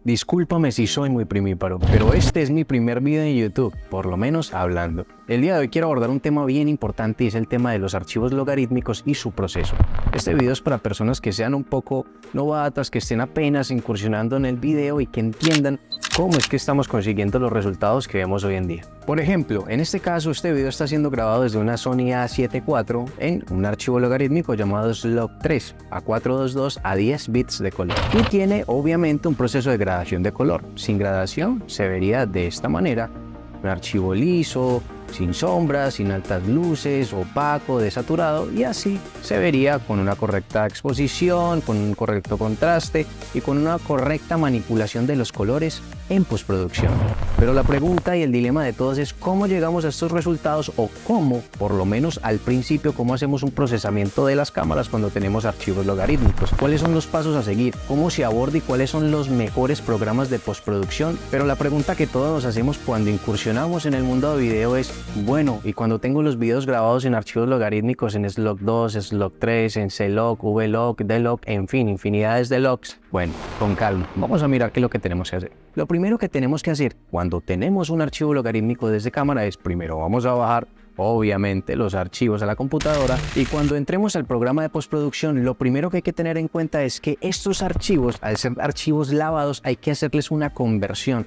Discúlpame si soy muy primíparo, pero este es mi primer video en YouTube, por lo menos hablando. El día de hoy quiero abordar un tema bien importante y es el tema de los archivos logarítmicos y su proceso. Este video es para personas que sean un poco novatas, que estén apenas incursionando en el video y que entiendan cómo es que estamos consiguiendo los resultados que vemos hoy en día. Por ejemplo, en este caso este video está siendo grabado desde una Sony A7 IV en un archivo logarítmico llamado slog3 a 422 a 10 bits de color y tiene obviamente un proceso de gradación de color. Sin gradación se vería de esta manera: un archivo liso, sin sombras, sin altas luces, opaco, desaturado, y así se vería con una correcta exposición, con un correcto contraste y con una correcta manipulación de los colores en postproducción. Pero la pregunta y el dilema de todos es cómo llegamos a estos resultados, o cómo, por lo menos al principio, cómo hacemos un procesamiento de las cámaras cuando tenemos archivos logarítmicos, cuáles son los pasos a seguir, cómo se aborda y cuáles son los mejores programas de postproducción. Pero la pregunta que todos nos hacemos cuando incursionamos en el mundo de video es: bueno, y cuando tengo los videos grabados en archivos logarítmicos en slog2, slog3, en CLog, VLog, DLog, en fin, infinidades de logs. Bueno, con calma, vamos a mirar qué es lo que tenemos que hacer. Lo primero que tenemos que hacer cuando tenemos un archivo logarítmico desde cámara es, primero vamos a bajar obviamente los archivos a la computadora, y cuando entremos al programa de postproducción, lo primero que hay que tener en cuenta es que estos archivos, al ser archivos lavados, hay que hacerles una conversión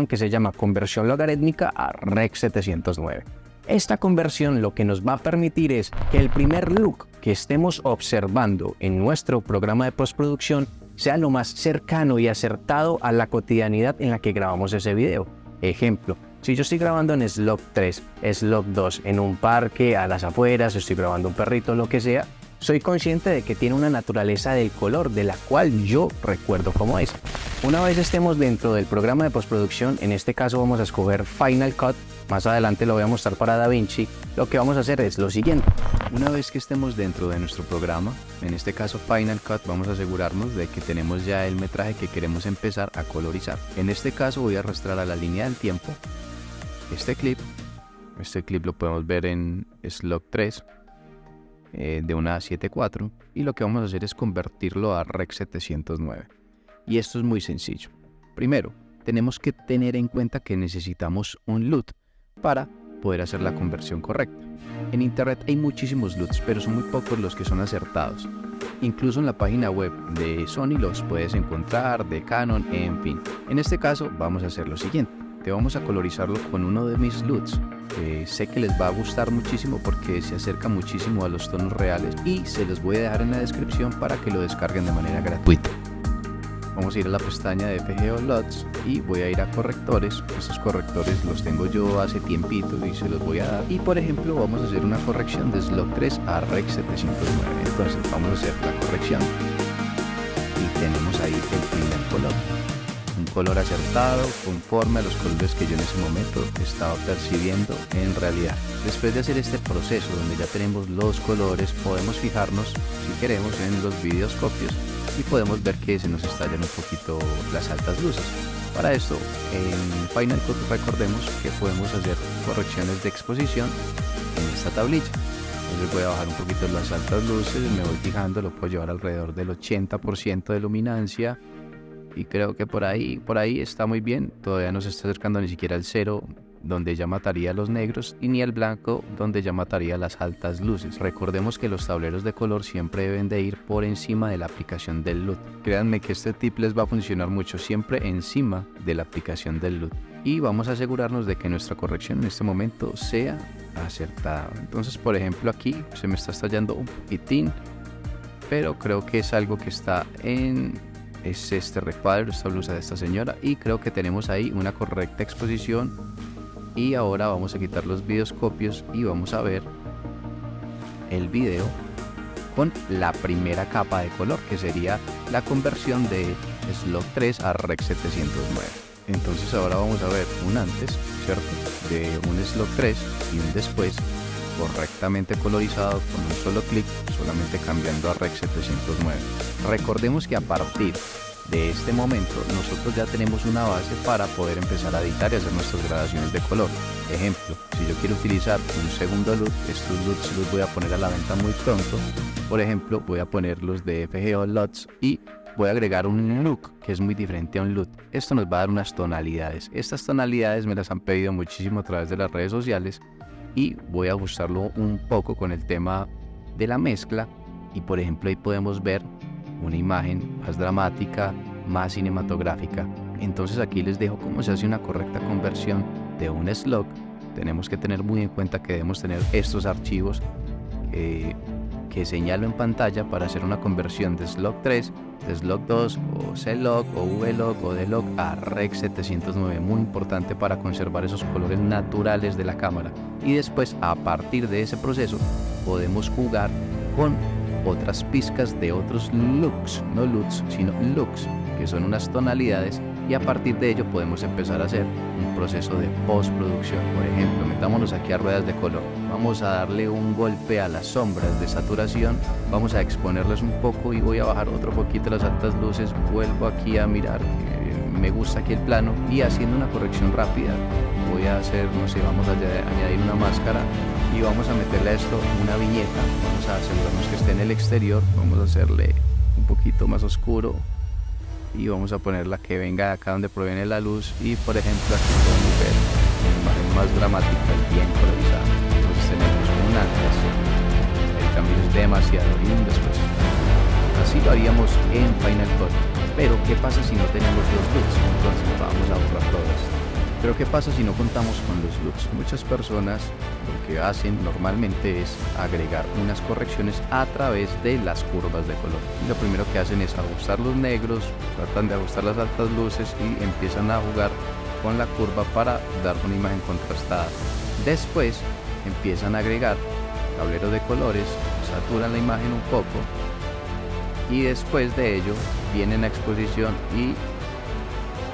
que se llama conversión logarítmica a Rec 709. Esta conversión lo que nos va a permitir es que el primer look que estemos observando en nuestro programa de postproducción sea lo más cercano y acertado a la cotidianidad en la que grabamos ese video. Ejemplo: si yo estoy grabando en slog3, slog2, en un parque, a las afueras, estoy grabando un perrito, lo que sea, soy consciente de que tiene una naturaleza del color de la cual yo recuerdo cómo es. Una vez estemos dentro del programa de postproducción, en este caso vamos a escoger Final Cut, más adelante lo voy a mostrar para DaVinci, lo que vamos a hacer es lo siguiente. Una vez que estemos dentro de nuestro programa, en este caso Final Cut, vamos a asegurarnos de que tenemos ya el metraje que queremos empezar a colorizar. En este caso voy a arrastrar a la línea del tiempo este clip lo podemos ver en slog3 de una A7 IV, y lo que vamos a hacer es convertirlo a Rec 709. Y esto es muy sencillo. Primero, tenemos que tener en cuenta que necesitamos un LUT para poder hacer la conversión correcta. En internet hay muchísimos LUTs, pero son muy pocos los que son acertados. Incluso en la página web de Sony los puedes encontrar, de Canon, en fin. En este caso vamos a hacer lo siguiente. Te vamos a colorizarlo con uno de mis LUTs. Sé que les va a gustar muchísimo porque se acerca muchísimo a los tonos reales, y se los voy a dejar en la descripción para que lo descarguen de manera gratuita. Vamos a ir a la pestaña de FGO LUTs y voy a ir a correctores. Estos correctores los tengo yo hace tiempito y se los voy a dar. Y por ejemplo vamos a hacer una corrección de slog3 a Rec 709. Entonces vamos a hacer la corrección y tenemos ahí el primer color. Un color acertado, conforme a los colores que yo en ese momento estaba percibiendo en realidad. Después de hacer este proceso donde ya tenemos los colores, podemos fijarnos, si queremos, en los videoscopios y podemos ver que se nos estallan un poquito las altas luces. Para esto, en Final Cut recordemos que podemos hacer correcciones de exposición en esta tablilla. Entonces voy a bajar un poquito las altas luces, me voy fijando, lo puedo llevar alrededor del 80% de luminancia. Y creo que por ahí está muy bien. Todavía no se está acercando ni siquiera al cero, donde ya mataría los negros, y ni al blanco, donde ya mataría las altas luces. Recordemos que los tableros de color siempre deben de ir por encima de la aplicación del LUT. Créanme que este tip les va a funcionar mucho, siempre encima de la aplicación del LUT. Y vamos a asegurarnos de que nuestra corrección en este momento sea acertada. Entonces, por ejemplo, aquí se me está estallando un poquitín, pero creo que es algo que está es este recuadro, esta blusa de esta señora, y creo que tenemos ahí una correcta exposición. Y ahora vamos a quitar los videoscopios y vamos a ver el video con la primera capa de color, que sería la conversión de slog3 a Rec 709. Entonces ahora vamos a ver un antes, ¿cierto?, de un slog3 y un después correctamente colorizado con un solo clic, solamente cambiando a Rec 709. Recordemos que a partir de este momento nosotros ya tenemos una base para poder empezar a editar y hacer nuestras gradaciones de color. Ejemplo, si yo quiero utilizar un segundo LUT, estos LUTs los voy a poner a la venta muy pronto. Por ejemplo, voy a poner los de FGO LUTs y voy a agregar un look, que es muy diferente a un LUT. Esto nos va a dar unas tonalidades. Estas tonalidades me las han pedido muchísimo a través de las redes sociales y voy a ajustarlo un poco con el tema de la mezcla. Y por ejemplo ahí podemos ver una imagen más dramática, más cinematográfica. Entonces aquí les dejo cómo se hace una correcta conversión de un slug. Tenemos que tener muy en cuenta que debemos tener estos archivos que señalo en pantalla para hacer una conversión de slug 3, de slug 2 o CLog o VLog o DLog a Rec 709, muy importante para conservar esos colores naturales de la cámara. Y después, a partir de ese proceso, podemos jugar con otras pizcas de otros looks, no LUTs, sino looks, que son unas tonalidades, y a partir de ello podemos empezar a hacer un proceso de postproducción. Por ejemplo, metámonos aquí a ruedas de color, vamos a darle un golpe a las sombras de saturación, vamos a exponerlas un poco y voy a bajar otro poquito las altas luces, vuelvo aquí a mirar, me gusta aquí el plano, y haciendo una corrección rápida voy a hacer, no sé, vamos a añadir una máscara y vamos a meterle a esto una viñeta, vamos a asegurarnos que esté en el exterior, vamos a hacerle un poquito más oscuro y vamos a ponerla que venga de acá donde proviene la luz, y por ejemplo aquí podemos ver una imagen más dramática y bien polarizada. Entonces tenemos un antes, el cambio es demasiado, y un después. Así lo haríamos en Final Cut. Pero ¿qué pasa si no tenemos los looks? Entonces vamos a borrar todo esto. Pero ¿qué pasa si no contamos con los looks? Muchas personas lo que hacen normalmente es agregar unas correcciones a través de las curvas de color. Y lo primero que hacen es ajustar los negros, tratan de ajustar las altas luces y empiezan a jugar con la curva para dar una imagen contrastada. Después empiezan a agregar tableros de colores, saturan la imagen un poco y después de ello vienen a exposición, y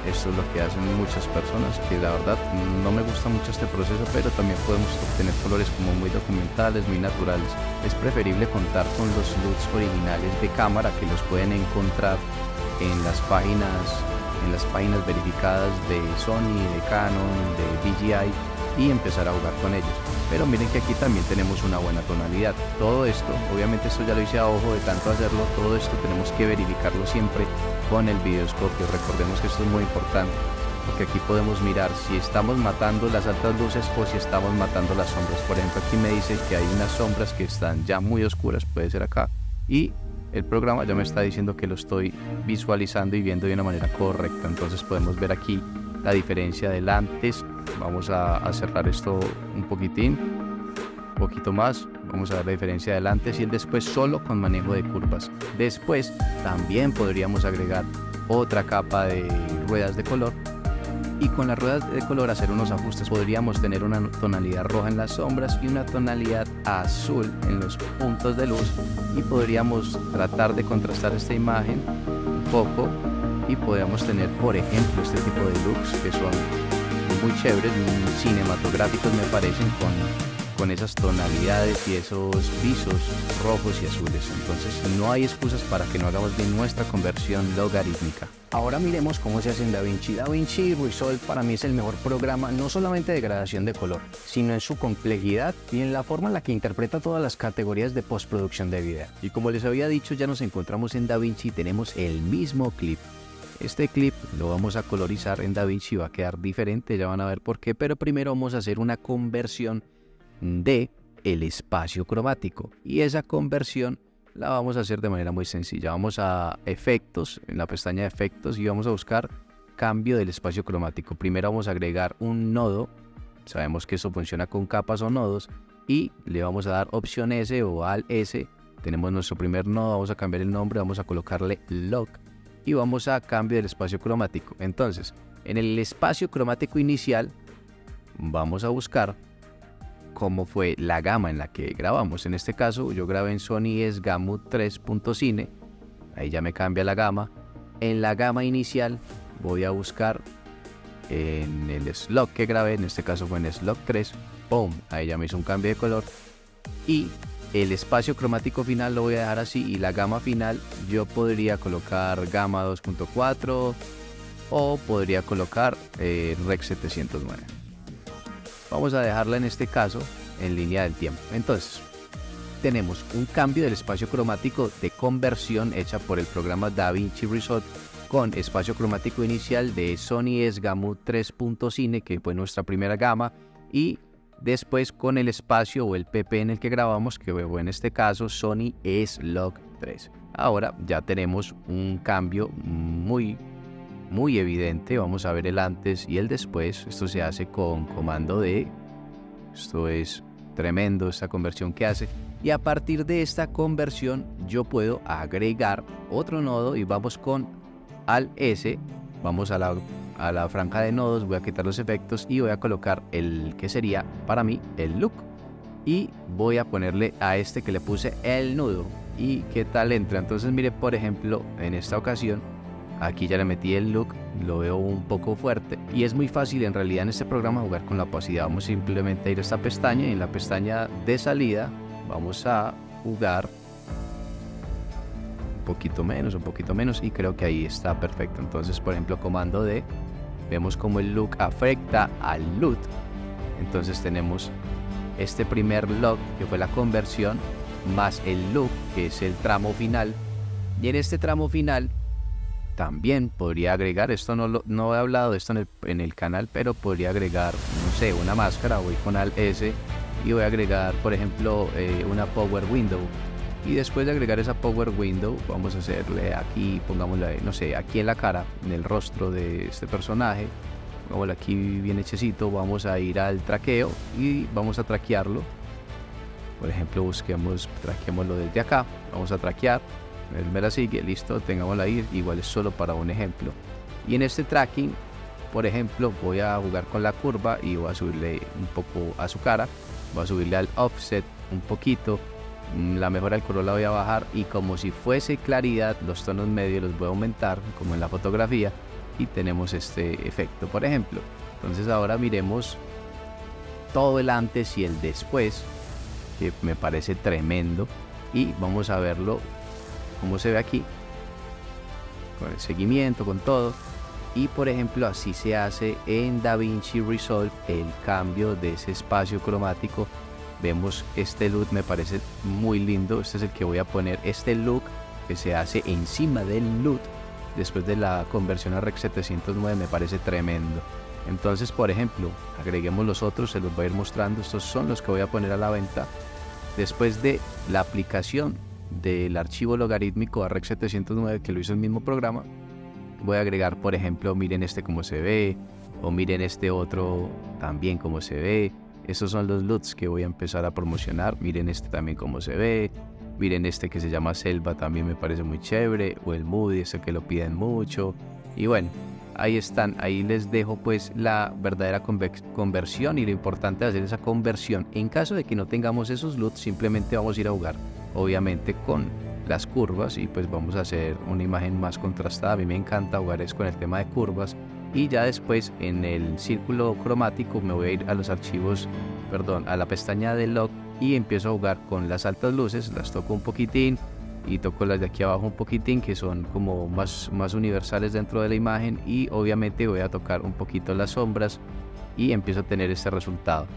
esto es lo que hacen muchas personas, que la verdad no me gusta mucho este proceso, pero también podemos obtener colores como muy documentales, muy naturales. Es preferible contar con los LUTs originales de cámara, que los pueden encontrar en las páginas verificadas de Sony, de Canon, de DJI, y empezar a jugar con ellos. Pero miren que aquí también tenemos una buena tonalidad. Todo esto, obviamente esto ya lo hice a ojo de tanto hacerlo, todo esto tenemos que verificarlo siempre con el videoscopio. Recordemos que esto es muy importante, porque aquí podemos mirar si estamos matando las altas luces o si estamos matando las sombras. Por ejemplo, aquí me dice que hay unas sombras que están ya muy oscuras, puede ser acá, y el programa ya me está diciendo que lo estoy visualizando y viendo de una manera correcta. Entonces podemos ver aquí la diferencia del antes. Vamos a cerrar esto un poquito más. Vamos a ver la diferencia del antes y el después solo con manejo de curvas. Después también podríamos agregar otra capa de ruedas de color, y con las ruedas de color hacer unos ajustes. Podríamos tener una tonalidad roja en las sombras y una tonalidad azul en los puntos de luz, y podríamos tratar de contrastar esta imagen un poco, y podríamos tener por ejemplo este tipo de looks que son muy chéveres, muy cinematográficos me parecen, con esas tonalidades y esos visos rojos y azules. Entonces no hay excusas para que no hagamos bien nuestra conversión logarítmica. Ahora miremos cómo se hace en DaVinci. DaVinci Resolve para mí es el mejor programa, no solamente de gradación de color, sino en su complejidad y en la forma en la que interpreta todas las categorías de postproducción de video. Y como les había dicho, ya nos encontramos en DaVinci y tenemos el mismo clip. Este clip lo vamos a colorizar en DaVinci, va a quedar diferente, ya van a ver por qué, pero primero vamos a hacer una conversión de el espacio cromático, y esa conversión la vamos a hacer de manera muy sencilla. Vamos a efectos, en la pestaña de efectos, y vamos a buscar cambio del espacio cromático. Primero vamos a agregar un nodo, sabemos que eso funciona con capas o nodos, y le vamos a dar opción S o Alt S. Tenemos nuestro primer nodo, vamos a cambiar el nombre, vamos a colocarle log y vamos a cambio del espacio cromático. Entonces en el espacio cromático inicial vamos a buscar cómo fue la gama en la que grabamos. En este caso yo grabé en Sony es Gamut 3.cine, ahí ya me cambia la gama. En la gama inicial voy a buscar en el slug que grabé, en este caso fue en slug 3, ¡pum! Ahí ya me hizo un cambio de color, y el espacio cromático final lo voy a dejar así, y la gama final yo podría colocar gama 2.4 o podría colocar Rec 709. Vamos a dejarla en este caso en línea del tiempo. Entonces tenemos un cambio del espacio cromático de conversión hecha por el programa DaVinci Resolve con espacio cromático inicial de Sony S-Gamut 3.Cine, que fue nuestra primera gama, y después con el espacio o el PP en el que grabamos, que fue en este caso Sony S-Log 3. Ahora ya tenemos un cambio muy evidente. Vamos a ver el antes y el después. Esto se hace con comando D. Esto es tremendo, esta conversión que hace. Y a partir de esta conversión yo puedo agregar otro nodo y vamos con Alt S. Vamos a la franja de nodos, voy a quitar los efectos y voy a colocar el que sería para mí el look. Y voy a ponerle a este que le puse el nudo. Y qué tal entra. Entonces mire, por ejemplo, en esta ocasión aquí ya le metí el look, lo veo un poco fuerte y es muy fácil en realidad en este programa jugar con la opacidad. Vamos simplemente a ir a esta pestaña y en la pestaña de salida vamos a jugar un poquito menos y creo que ahí está perfecto. Entonces, por ejemplo, comando D, vemos como el look afecta al LUT. Entonces tenemos este primer log que fue la conversión más el look que es el tramo final, y en este tramo final también podría agregar, esto no he hablado de esto en el canal, pero podría agregar, no sé, una máscara. Voy con Alt S y voy a agregar, por ejemplo, una Power Window. Y después de agregar esa Power Window, vamos a hacerle aquí, pongámosle, no sé, aquí en la cara, en el rostro de este personaje, pongámosle aquí bien hechecito. Vamos a ir al traqueo y vamos a traquearlo. Por ejemplo, traqueémoslo desde acá, vamos a traquear. Él me la sigue, listo, tengámosla ahí, igual es solo para un ejemplo. Y en este tracking, por ejemplo, voy a jugar con la curva y voy a subirle un poco a su cara, voy a subirle al offset un poquito, la mejora del color la voy a bajar y como si fuese claridad, los tonos medios los voy a aumentar, como en la fotografía, y tenemos este efecto, por ejemplo. Entonces ahora miremos todo el antes y el después, que me parece tremendo, y vamos a verlo como se ve aquí, con el seguimiento, con todo. Y por ejemplo, así se hace en DaVinci Resolve el cambio de ese espacio cromático. Vemos este look, me parece muy lindo. Este es el que voy a poner, este look que se hace encima del LUT después de la conversión a Rec 709, me parece tremendo. Entonces, por ejemplo, agreguemos los otros, se los voy a ir mostrando. Estos son los que voy a poner a la venta después de la aplicación del archivo logarítmico a Rec 709, que lo hizo el mismo programa. Voy a agregar, por ejemplo, miren este como se ve, o miren este otro también como se ve. Estos son los LUTs que voy a empezar a promocionar. Miren este también como se ve, miren este que se llama Selva, también me parece muy chévere, o el Moody, este que lo piden mucho. Y bueno, ahí están, ahí les dejo pues la verdadera conversión y lo importante de hacer esa conversión. En caso de que no tengamos esos LUTs, simplemente vamos a ir a jugar obviamente con las curvas y pues vamos a hacer una imagen más contrastada. A mí me encanta jugar es con el tema de curvas, y ya después en el círculo cromático me voy a ir a los archivos, perdón, a la pestaña de log y empiezo a jugar con las altas luces. Las toco un poquitín y toco las de aquí abajo un poquitín, que son como más universales dentro de la imagen, y obviamente voy a tocar un poquito las sombras y empiezo a tener este resultado.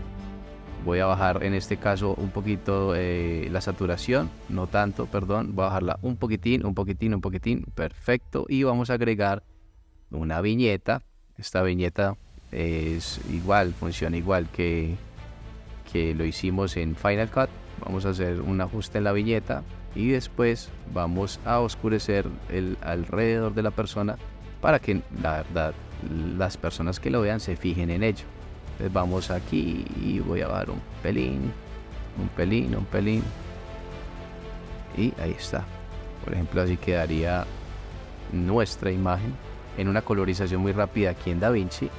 Voy a bajar en este caso un poquito la saturación, no tanto, perdón, voy a bajarla un poquitín, perfecto. Y vamos a agregar una viñeta. Esta viñeta es igual, funciona igual que lo hicimos en Final Cut. Vamos a hacer un ajuste en la viñeta y después vamos a oscurecer el alrededor de la persona para que la verdad las personas que lo vean se fijen en ello. Entonces vamos aquí y voy a bajar un pelín, y ahí está. Por ejemplo, así quedaría nuestra imagen en una colorización muy rápida aquí en DaVinci.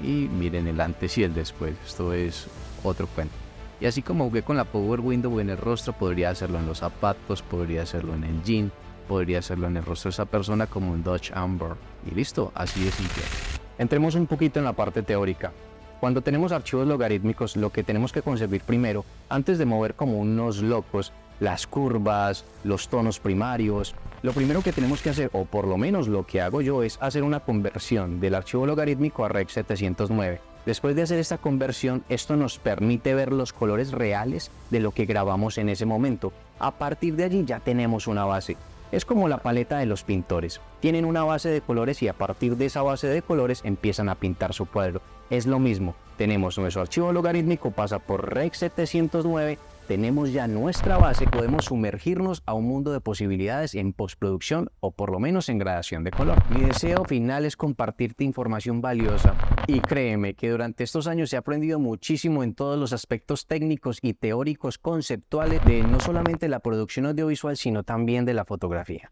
Y miren el antes y el después, esto es otro cuento. Y así como jugué con la Power Window en el rostro, podría hacerlo en los zapatos, podría hacerlo en el jean, podría hacerlo en el rostro de esa persona como un Dodge Amber. Y listo, así de simple. Entremos un poquito en la parte teórica. Cuando tenemos archivos logarítmicos, lo que tenemos que concebir primero, antes de mover como unos locos las curvas, los tonos primarios, lo primero que tenemos que hacer, o por lo menos lo que hago yo, es hacer una conversión del archivo logarítmico a Rec 709. Después de hacer esta conversión, esto nos permite ver los colores reales de lo que grabamos en ese momento. A partir de allí ya tenemos una base. Es como la paleta de los pintores. Tienen una base de colores y a partir de esa base de colores empiezan a pintar su cuadro. Es lo mismo. Tenemos nuestro archivo logarítmico, pasa por Rec 709, tenemos ya nuestra base, podemos sumergirnos a un mundo de posibilidades en postproducción o por lo menos en gradación de color. Mi deseo final es compartirte información valiosa y créeme que durante estos años he aprendido muchísimo en todos los aspectos técnicos y teóricos conceptuales de no solamente la producción audiovisual sino también de la fotografía.